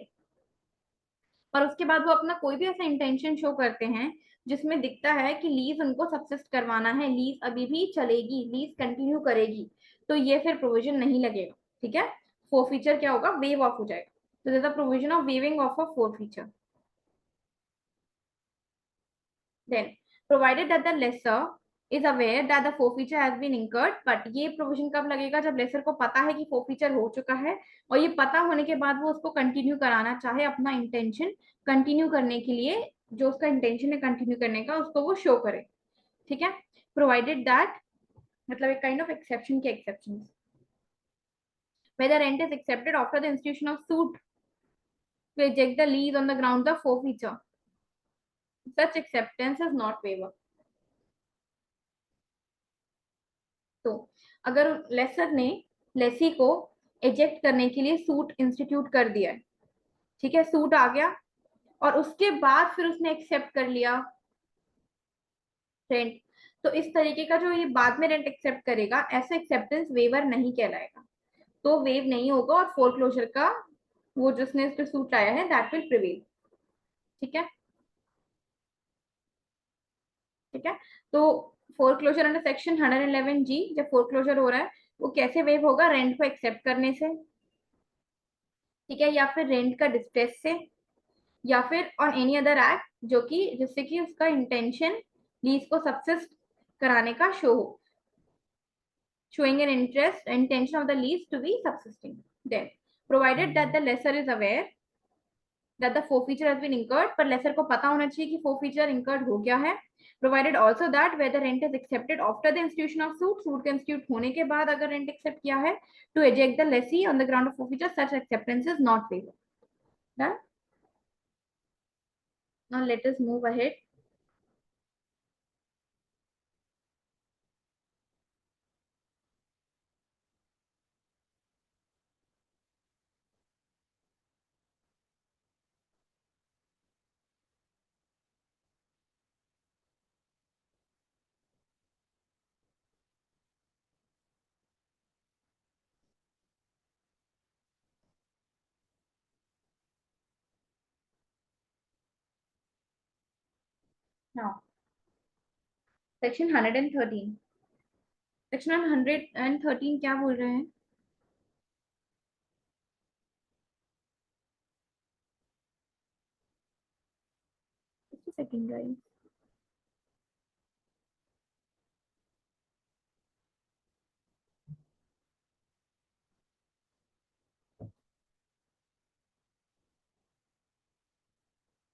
और उसके बाद वो अपना कोई भी ऐसा इंटेंशन शो करते हैं जिसमें दिखता है कि लीज उनको सब्सिस्ट करवाना है, लीज अभी भी चलेगी, लीज कंटिन्यू करेगी, तो ये फिर प्रोविजन नहीं लगेगा, ठीक है। फोर फीचर क्या होगा, वेव ऑफ हो जाएगा। तो this the provision of waiving of a forfeiture. Then provided that the lessor is aware that the forfeiture has been incurred, but ये प्रोविजन कब लगेगा, जब लेसर को पता है कि forfeiture हो चुका है, और ये पता होने के बाद वो उसको कंटिन्यू कराना चाहे, अपना इंटेंशन कंटिन्यू करने के लिए, जो उसका इंटेंशन है कंटिन्यू करने का, उसको वो शो करे, ठीक है। प्रोवाइडेड दैट मतलब एक काइंड ऑफ एक्सेप्शन के exception, whether rent is accepted after the institution of suit to reject the lease on the ground of forfeiture, such acceptance is not waiver। तो अगर लेसर ने लेसी को एजेक्ट करने के लिए सूट इंस्टीट्यूट कर दिया है, ठीक है, सूट आ गया, और उसके बाद फिर उसने एक्सेप्ट कर लिया रेंट, तो इस तरीके का जो ये बाद में रेंट एक्सेप्ट करेगा, ऐसा एक्सेप्टेंस वेवर नहीं कहलाएगा, तो वेव नहीं होगा, और फोरक्लोजर का वो जिसने इस पे सूट लाया है दैट विल प्रिवेल, ठीक है, ठीक है। तो फोरक्लोजर अंडर सेक्शन 111G, जब फोरक्लोजर हो रहा है, वो कैसे वेव होगा, रेंट को एक्सेप्ट करने से, ठीक है, या फिर रेंट का डिस्ट्रेस से, या फिर ऑन एनी अदर एक्ट जो कि जिससे कि उसका इंटेंशन लीज को सब्सिस्ट कराने का शो हो, showing an interest intention of the lease to be subsisting, then provided that the lessor is aware that the forfeiture has been incurred, पर लेसर को पता होना चाहिए कि forfeiture incurred हो गया है, provided also that whether rent is accepted after the institution of suit, suit के इंस्टीट्यूट होने के बाद अगर रेंट एक्सेप्ट किया है, to eject the lessee on the ground of forfeiture, such acceptance is not payable। Done? Now let us move ahead। Now section 113, section 113 क्या बोल रहे हैं, सेकंड गाइस,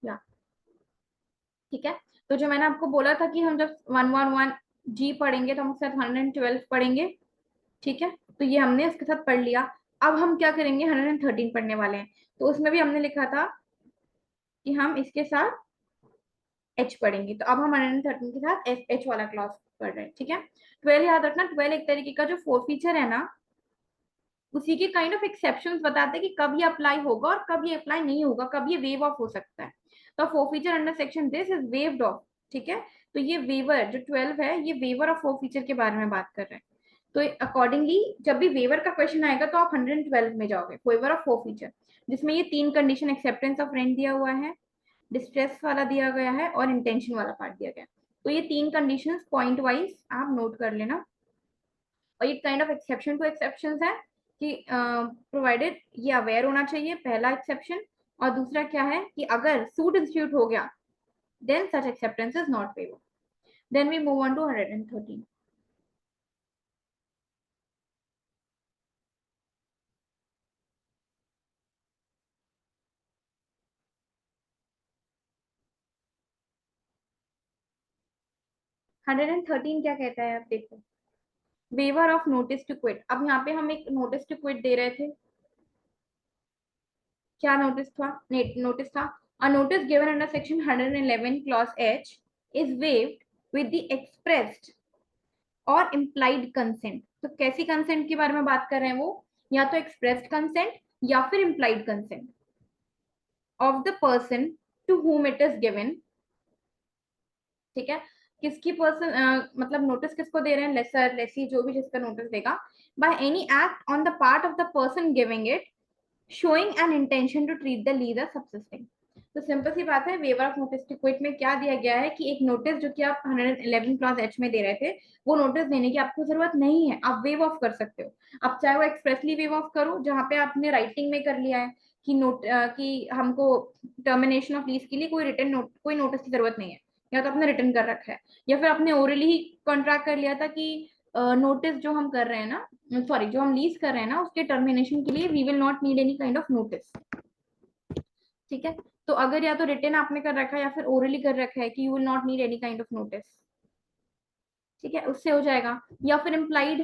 या ठीक है। तो जो मैंने आपको बोला था कि हम जब 111G पढ़ेंगे तो हम उसके साथ 112 पढ़ेंगे, ठीक है, तो ये हमने उसके साथ पढ़ लिया। अब हम क्या करेंगे, 113 पढ़ने वाले हैं, तो उसमें भी हमने लिखा था कि हम इसके साथ एच पढ़ेंगे, तो अब हम 113 के साथ एच वाला क्लॉज पढ़ रहे हैं, ठीक है। 12 याद रखना, 12 एक तरीके का जो फोर फीचर है ना, उसी के काइंड ऑफ एक्सेप्शंस बताते हैं कि कब ये अप्लाई होगा और कब ये अप्लाई नहीं होगा, कब ये वेव ऑफ हो सकता है। तो forfeiture under section this is waived of, ठीक है। तो ये वेवर जो 12 है, ये वेवर ऑफ फोरफीचर के बारे में बात कर रहे हैं। तो अकॉर्डिंगली जब भी वेवर का क्वेश्चन आएगा तो आप 112 में जाओगे, वेवर ऑफ फोरफीचर, जिसमें ये तीन कंडीशन, एक्सेप्टेंस ऑफ रेंट दिया हुआ है, डिस्ट्रेस वाला दिया गया है, और इंटेंशन वाला पार्ट दिया गया है। तो ये तीन कंडीशन पॉइंट वाइज आप नोट कर लेना। और ये kind of exception to exception है कि प्रोवाइडेड ये अवेयर होना चाहिए, पहला एक्सेप्शन, और दूसरा क्या है कि अगर सूट इंस्टीट्यूट हो गया then such acceptance is not payable. Then we move on to 113। 113 क्या कहता है, आप देखो, waiver of notice to quit. अब यहाँ पे हम एक नोटिस टू क्विट दे रहे थे, क्या नोटिस था, नोटिस था, a notice given under section 111 clause H is waived with the expressed और इम्प्लाइड कंसेंट। तो कैसी कंसेंट के बारे में बात कर रहे हैं वो, या तो एक्सप्रेस्ड कंसेंट या फिर implied consent of the person to whom it is given. ठीक है, किसकी पर्सन, मतलब नोटिस किसको दे रहे हैं, लेसर लेसी जो भी जिसका नोटिस देगा, by any act on the part of the person giving it showing an intention to treat the lease as subsisting. तो सिंपल सी बात है, waiver of notice to quit में क्या दिया गया है कि एक नोटिस जो कि आप 111 क्लॉज एच में दे रहे थे, वो नोटिस देने की आपको जरूरत नहीं है, आप वेव ऑफ कर सकते हो। आप चाहे वो एक्सप्रेसली वेव ऑफ करो, जहां पे आपने राइटिंग में कर लिया है कि कि हमको टर्मिनेशन ऑफ लीज के लिए कोई रिटर्न कोई नोटिस की जरूरत नहीं है, या तो आपने रिटर्न कर रखा है, या फिर आपने ओरली ही कॉन्ट्रैक्ट कर लिया था कि नोटिस जो हम कर रहे हैं ना, सॉरी जो हम लीज कर रहे हैं ना, उसके टर्मिनेशन के लिए we will not need any kind of notice. ठीक है, तो अगर या तो रिटर्न आपने कर रखा है या फिर ओरली कर रखा है कि you will not need any kind of notice, ठीक है, उससे हो जाएगा। या फिर इम्प्लाइड,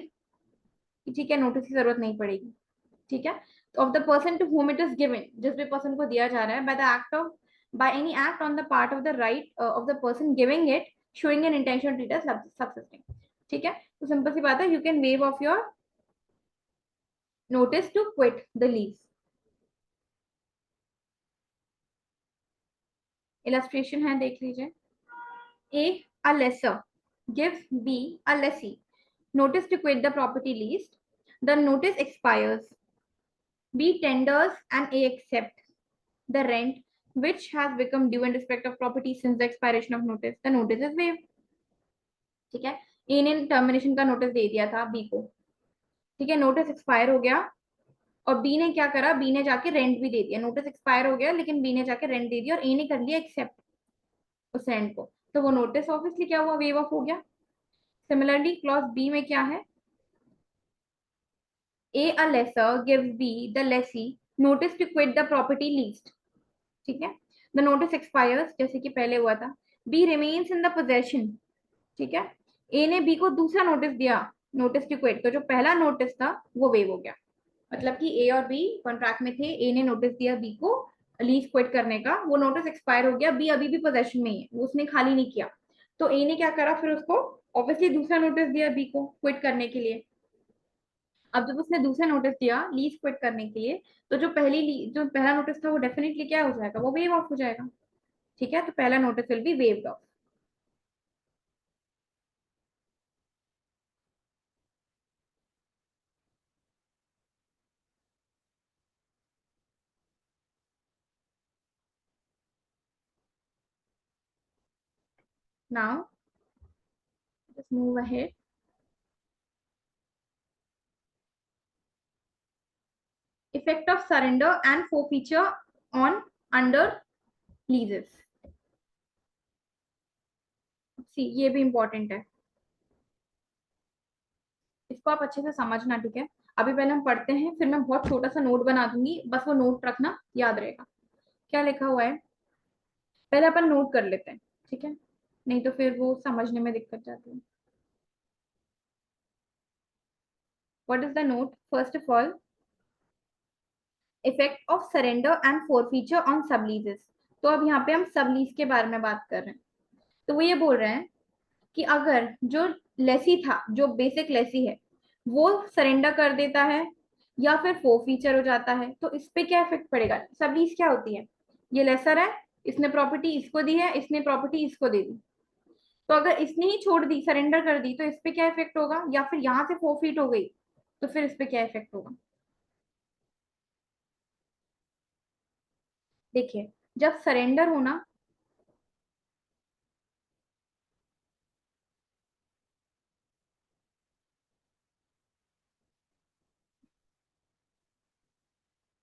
ठीक है, नोटिस की जरूरत नहीं पड़ेगी। ठीक है, तो of the person to whom it is given, जिस भी पर्सन को दिया जा रहा है, by the act of, by any act on the part of the right of the person giving it showing an intention to it subsisting. ठीक है, तो सिंपल सी बात है, you can wave of your notice to quit the lease. Illustration है, देख लीजिए। A lessor gives B a lessee notice to quit the property leased. The notice expires. B tenders and A accepts the rent which has become due in respect of property since the expiration of notice. The notice is waived. ठीक है, ए ने termination का notice दे दिया था B को, ठीक है, notice expire हो गया, और बी ने क्या करा, बी ने जाके रेंट भी दे दिया, नोटिस एक्सपायर हो गया लेकिन बी ने जाके रेंट दे दिया और ए ने कर लिया एक्सेप्ट उस रेंट को, तो वो नोटिस ऑब्वियसली क्या हुआ, वेव ऑफ हो गया। सिमिलरली क्लॉज बी में क्या है, a lessor gives B the lessee notice to quit the property leased. ठीक है, the notice expires जैसे कि पहले हुआ था, B remains in the possession। ठीक है, A ने B को दूसरा नोटिस दिया, नोटिस टू क्विट, तो जो पहला नोटिस था वो वेव हो गया। मतलब कि A और B कॉन्ट्रैक्ट में थे, A ने नोटिस दिया B को लीज क्विट करने का, वो नोटिस एक्सपायर हो गया, B अभी भी पोजेशन में ही है, उसने खाली नहीं किया, तो A ने क्या करा फिर उसको ऑब्वियसली दूसरा नोटिस दिया B को क्विट करने के लिए। अब जब उसने दूसरा नोटिस दिया लीज क्विट करने के लिए, तो जो पहला नोटिस था वो डेफिनेटली क्या हो जाएगा, वो वेव ऑफ हो जाएगा। ठीक है, तो पहला notice will be waived off. Now just move ahead. Effect of surrender and forfeiture on under leases. See ये भी इंपॉर्टेंट है, इसको आप अच्छे से समझना। ठीक है, अभी पहले हम पढ़ते हैं, फिर मैं बहुत छोटा सा नोट बना दूंगी, बस वो नोट रखना, याद रहेगा क्या लिखा हुआ है। पहले अपन नोट कर लेते हैं, ठीक है, नहीं तो फिर वो समझने में दिक्कत जाती है। What is the note, first of all, effect of surrender and forfeiture on subleases. तो अब यहाँ पे हम सबलीज के बारे में बात कर रहे हैं। तो वो ये बोल रहे हैं कि अगर जो लेसी था, जो बेसिक लेसी है, वो सरेंडर कर देता है या फिर फोरफीचर हो जाता है, तो इस पे क्या इफेक्ट पड़ेगा। सबलीज क्या होती है, ये लेसर है, इसने प्रॉपर्टी इसको दी है, इसने प्रॉपर्टी इसको दे दी, तो अगर इसने ही छोड़ दी, सरेंडर कर दी, तो इस पे क्या इफेक्ट होगा, या फिर यहाँ से फोरफीट हो गई तो फिर इस पे क्या इफेक्ट होगा। देखिए, जब सरेंडर होना,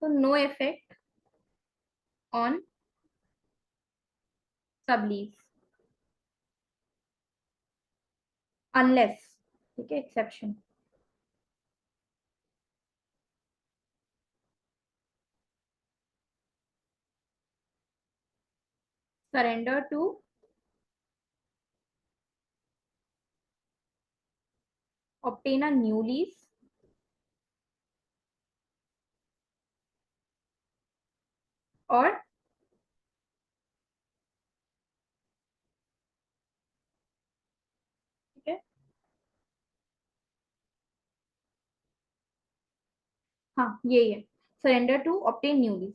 तो no effect on sublease unless, ठीक है, exception, surrender to obtain a new lease और ठीक है, हाँ यही है, surrender to obtain new lease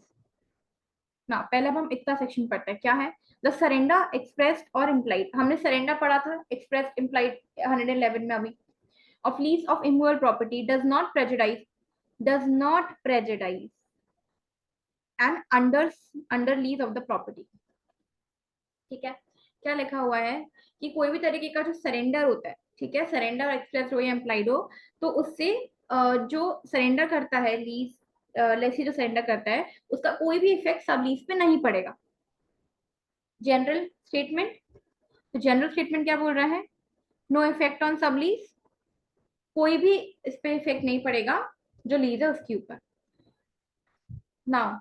ना। पहले अब हम इतना सेक्शन पढ़ते हैं, क्या है द सरेंडर एक्सप्रेस्ड और इम्प्लाइड। हमने सरेंडर पढ़ा था, एक्सप्रेस्ड इम्प्लाइड 111 में अभी। Of lease of immovable property does not prejudice and under lease of the property. ठीक है, क्या लिखा हुआ है कि कोई भी तरीके का जो सरेंडर होता है, ठीक है, सरेंडर एक्सप्रेस हो या एम्प्लाइड हो, तो उससे जो सरेंडर करता है लीज, लेसी जो सरेंडर करता है, उसका कोई भी इफेक्ट सब लीज पे नहीं पड़ेगा। जनरल स्टेटमेंट, तो जनरल स्टेटमेंट क्या बोल रहा है, नो इफेक्ट ऑन सब लीज, कोई भी इस पे इफेक्ट नहीं पड़ेगा जो लीज है उसके ऊपर। Now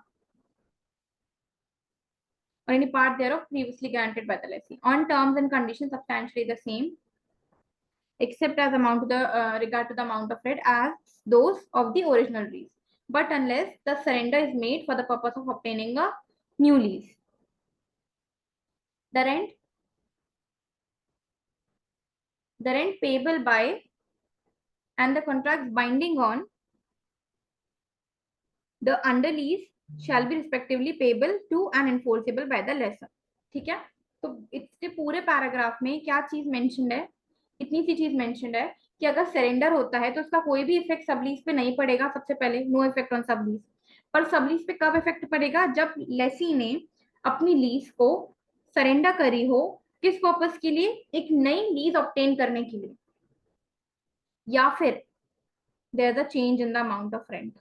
or any part thereof previously granted by the lessee on terms and conditions substantially the same except as amount to the regard to the amount of rent as those of the original lease, but unless the surrender is made for the purpose of obtaining a new lease, the rent payable by and the contracts binding on the under lease shall be respectively payable to and enforceable by the lessor। ठीक है, तो इसके पूरे paragraph में क्या चीज mentioned है, इतनी सी चीज मेंशन्ड है कि अगर सरेंडर होता है तो उसका कोई भी इफेक्ट सबलीज पे नहीं पड़ेगा। सबसे पहले नो इफेक्ट ऑन सबलीज, पर सबलीज पे कब इफेक्ट पड़ेगा, जब लेसी ने अपनी लीज को सरेंडर करी हो, किस पर्पस के लिए, एक नई लीज ऑब्टेन करने के लिए, या फिर there is a change in the amount of rent.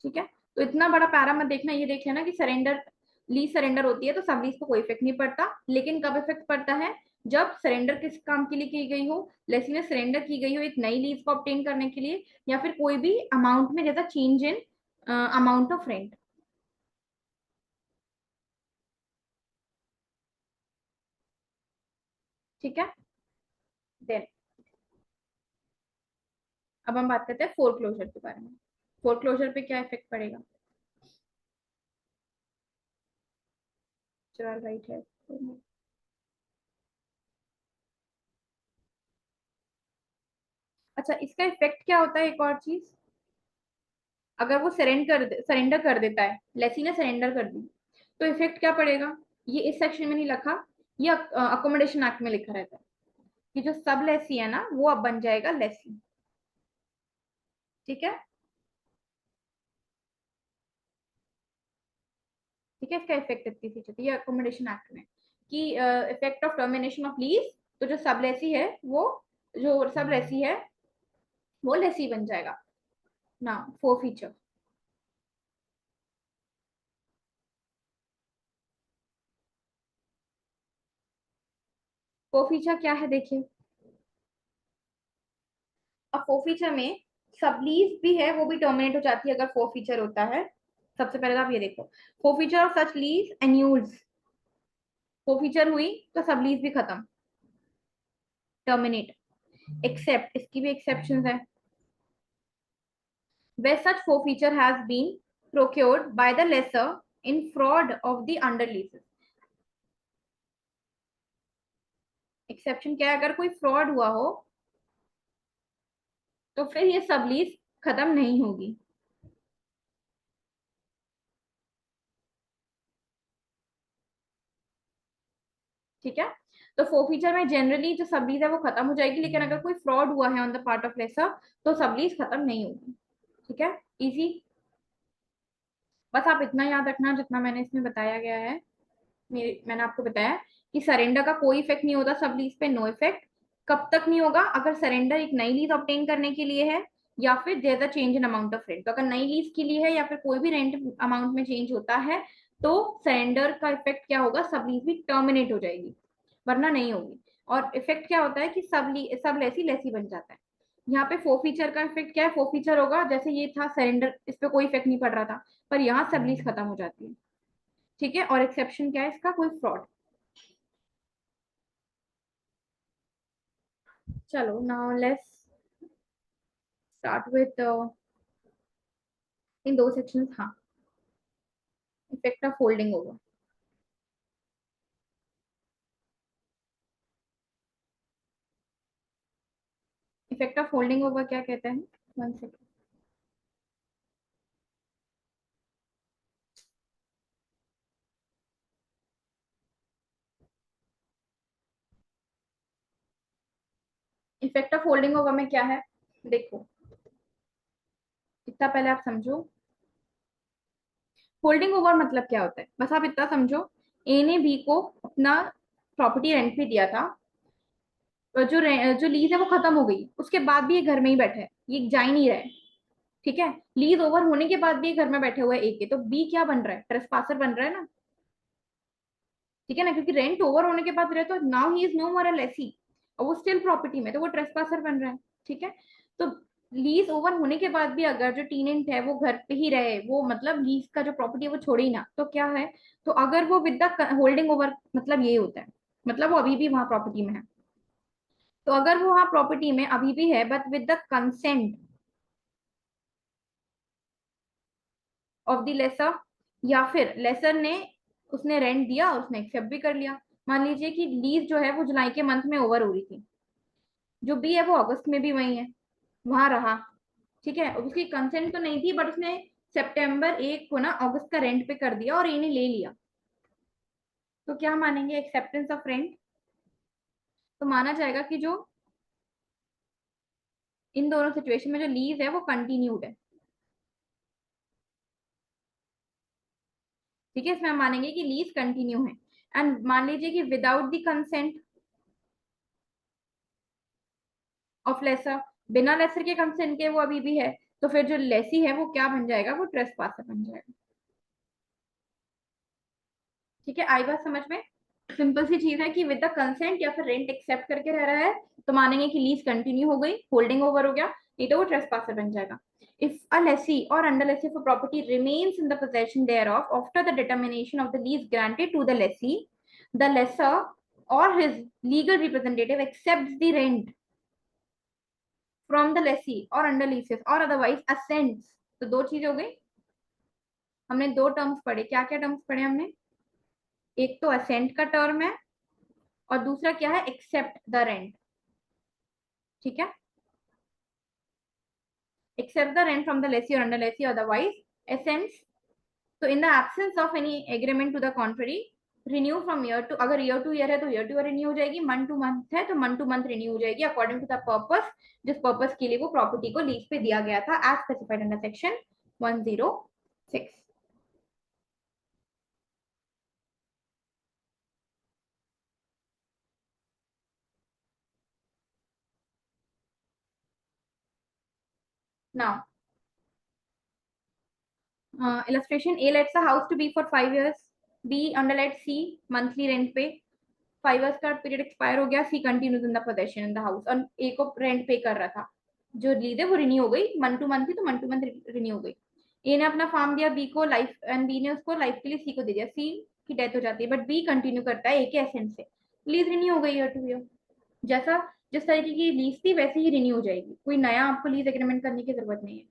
ठीक है, तो इतना बड़ा पैरा मत देखना, ये देख लेना कि सरेंडर, लीज सरेंडर होती है तो सब लीज को कोई इफेक्ट नहीं पड़ता, लेकिन कब इफेक्ट पड़ता है, जब सरेंडर किस काम के लिए की गई हो, लेसी ने सरेंडर की गई हो एक नई लीज को ऑब्टेन करने के लिए, या फिर कोई भी अमाउंट में जैसा change in amount of rent. ठीक है, देन अब हम बात करते हैं फोरक्लोजर के बारे में। फोरक्लोजर पे क्या इफेक्ट पड़ेगा, चलो राइट है। अच्छा, इसका इफेक्ट क्या होता है, एक और चीज, अगर वो सरेंडर कर देता है, लेसी ने सरेंडर कर दी, तो इफेक्ट क्या पड़ेगा, ये इस सेक्शन में नहीं लिखा, ये अकोमोडेशन एक्ट में लिखा रहता है कि जो सब लेसी है ना वो अब बन जाएगा लेसी। ठीक है, ठीक है, इसका इफेक्ट इतनी सी चीज है अकोमोडेशन एक्ट में कि effect of termination of lease, तो जो सब लेसी है वो, जो सब लेसी है वो लेसी बन जाएगा ना। फोर फीचर, फोर फीचर क्या है देखिए, अब फोर फीचर में सब लीज भी है वो भी टर्मिनेट हो जाती है अगर फोर फीचर होता है। सबसे पहले तो आप ये देखो, forfeiture of such lease annuls, forfeiture हुई तो सब लीज भी खत्म, टर्मिनेट, एक्सेप्ट, इसकी भी एक्सेप्शन है, where such forfeiture has been procured by the lessor in fraud of the under leases। Exception क्या है, अगर कोई फ्रॉड हुआ हो तो फिर ये सब लीज खत्म नहीं होगी। ठीक है, तो फोरफीचर में जनरली जो सब लीज है वो खत्म हो जाएगी, लेकिन अगर कोई फ्रॉड हुआ है on the part of lessor तो सब लीज खत्म नहीं होगी। ठीक है, इजी, बस आप इतना याद रखना जितना मैंने इसमें बताया गया है। मैंने आपको बताया कि सरेंडर का कोई इफेक्ट नहीं होता सब लीज पे, नो इफेक्ट। कब तक नहीं होगा, अगर सरेंडर एक नई लीज ऑब्टेन करने के लिए है या फिर there a change in amount of rent. तो अगर नई लीज के लिए है या फिर कोई भी रेंट अमाउंट में चेंज होता है तो सरेंडर का इफेक्ट क्या होगा, सब लीज भी टर्मिनेट हो जाएगी, वरना नहीं होगी। और इफेक्ट क्या होता है कि सब लेसी लेसी बन जाता है। यहाँ पे फोर फीचर का इफेक्ट क्या है, फोर फीचर होगा जैसे ये था सरेंडर, इस पे कोई इफेक्ट नहीं पड़ रहा था, पर यहाँ सब लीज खत्म हो जाती है। ठीक है, और एक्सेप्शन क्या है इसका, कोई फ्रॉड। चलो नाउ लेट्स स्टार्ट विथ इन दो सेक्शंस। हाँ, effect of folding over. Effect of folding over क्या कहते हैं? One second. Effect of folding over में क्या है? देखो, इतना पहले आप समझो फोल्डिंग ओवर मतलब क्या होता है। बस आप इतना समझो, ए ने बी को अपना प्रॉपर्टी रेंट पे दिया था, और जो लीज है वो खत्म हो गई, उसके बाद भी ये घर में ही बैठा है, ये जा ही नहीं रहा है। ठीक है, लीज ओवर होने के बाद भी ये घर में बैठे हुए है ए के, तो बी क्या बन रहा है? ट्रेसपासर बन रहा है ना। ठीक है ना, क्योंकि रेंट ओवर होने के बाद रहे तो नाउ ही इज नो मोर अ लेसी, और वो स्टिल प्रॉपर्टी में, तो वो ट्रेसपासर बन रहा है। ठीक है, तो लीज ओवर होने के बाद भी अगर जो टीनेंट है वो घर पे ही रहे, वो मतलब लीज का जो प्रॉपर्टी है वो छोड़े ही ना, तो क्या है? तो अगर वो विद द होल्डिंग ओवर, मतलब ये होता है, मतलब वो अभी भी वहां प्रॉपर्टी में है। तो अगर वो वहां प्रॉपर्टी में अभी भी है but with the consent of the lessor, या फिर लेसर ने, उसने रेंट दिया और उसने एक्सेप्ट भी कर लिया। मान लीजिए कि लीज जो है वो जुलाई के मंथ में ओवर हो रही थी, जो बी है वो अगस्त में भी वही है, वहां रहा। ठीक है, उसकी कंसेंट तो नहीं थी, बट उसने सितंबर 1 को ना अगस्त का रेंट पे कर दिया और इन्हें ले लिया, तो क्या मानेंगे? Acceptance of rent. तो माना जाएगा कि जो इन दोनों सिचुएशन में जो लीज है वो कंटिन्यूड है। ठीक है, इसमें हम मानेंगे कि लीज कंटिन्यू है। एंड मान लीजिए कि without the consent of lessor, बिना लेसर के कंसेंट के वो अभी भी है, तो फिर जो लेसी है वो क्या बन जाएगा? वो ट्रेसपासर बन जाएगा। ठीक है, आई बात समझ में? सिंपल सी चीज है कि विद द कंसेंट या फिर रेंट एक्सेप्ट करके रह रहा है, तो मानेंगे कि लीज कंटिन्यू हो गई, होल्डिंग ओवर हो गया, नहीं तो वो ट्रेसपासर बन जाएगा। If a lessee or under lessee for property remains in the possession thereof after the determination of the lease granted to the lessee, the lessor or his legal representative accepts the rent from the lessee or under leases or otherwise assents। तो दो चीज हो गई, हमने दो terms पढ़े। क्या क्या टर्म्स पढ़े हमने? एक तो असेंट का टर्म है, और दूसरा क्या है? Accept the rent. ठीक है, accept the rent from the lessee or under lessee, otherwise assents. तो in the absence of any agreement to the contrary, renew from year to, अगर ईयर टू ईयर है तो ईयर टू ईयर रिन्यू हो जाएगी, month two month है तो month two month renew हो जाएगी, अकॉर्डिंग टू द पर्पस, जिस पर्पस के लिए वो प्रॉपर्टी को लीज पे दिया गया था, as specified under section 106। Now illustration: A lets a house to be for 5 years, B underlet C monthly rent पे, 5 years का पीरियड एक्सपायर हो गया, C continues in the possession in the house, और A को rent पे कर रहा था, जो लीज है वो रिन्यू हो गई, मंथ टू मंथ थी तो मंथ टू मंथ रिन्यू हो गई। ए ने अपना फार्म दिया बी को लाइफ, एंड बी ने उसको लाइफ के लिए सी को दे दिया, सी की डेथ हो जाती है बट बी कंटिन्यू करता है ए के एसेंट से, लीज रिन्यू हो गई ईयर टू ईयर। जैसा जिस तरीके की लीज थी वैसे ही रिन्यू हो जाएगी, कोई नया आपको लीज एग्रीमेंट करने की जरूरत नहीं है।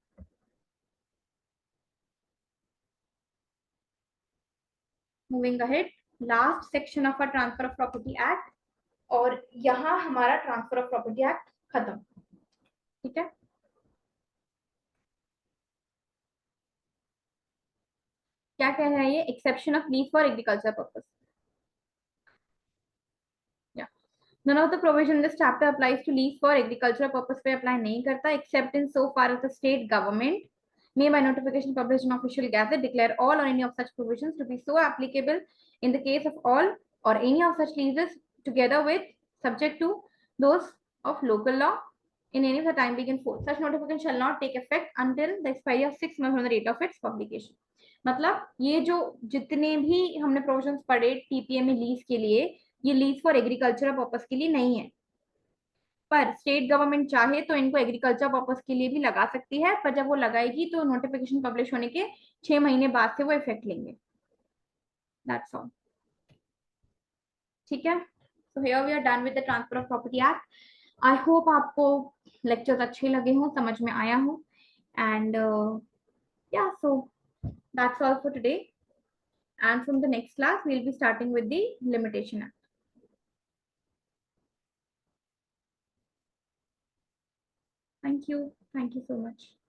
Moving ahead, last section of a transfer of property act, और यहाँ हमारा ट्रांसफर ऑफ प्रॉपर्टी एक्ट खत्म। ठीक है, क्या कह रहा है ये? Exception of lease for agriculture purpose. None of the provision in this chapter applies to lease for agricultural purpose पे apply नहीं करता, except in so far as the state government may by notification published in official gazette declare all or any of such provisions to be so applicable in the case of all or any of such leases, together with subject to those of local law in any of the time being in force. Such notification shall not take effect until the expiry of 6 months from the date of its publication। मतलब ये जो जितने भी हमने provisions पढ़े TPA में lease के लिए, ये लीज फॉर एग्रीकल्चरल पर्पस के लिए नहीं है, पर स्टेट गवर्नमेंट चाहे तो इनको एग्रीकल्चर पर्पस के लिए भी लगा सकती है, पर जब वो लगाएगी तो नोटिफिकेशन पब्लिश होने के 6 महीने बाद से वो इफेक्ट लेंगे। That's all. ठीक है, so here we are done with the transfer of property act। I hope आपको लेक्चर्स अच्छे लगे हों, समझ में आया हो, एंड या so that's all for today, and from the next class we'll be starting with the limitation act. Thank you so much.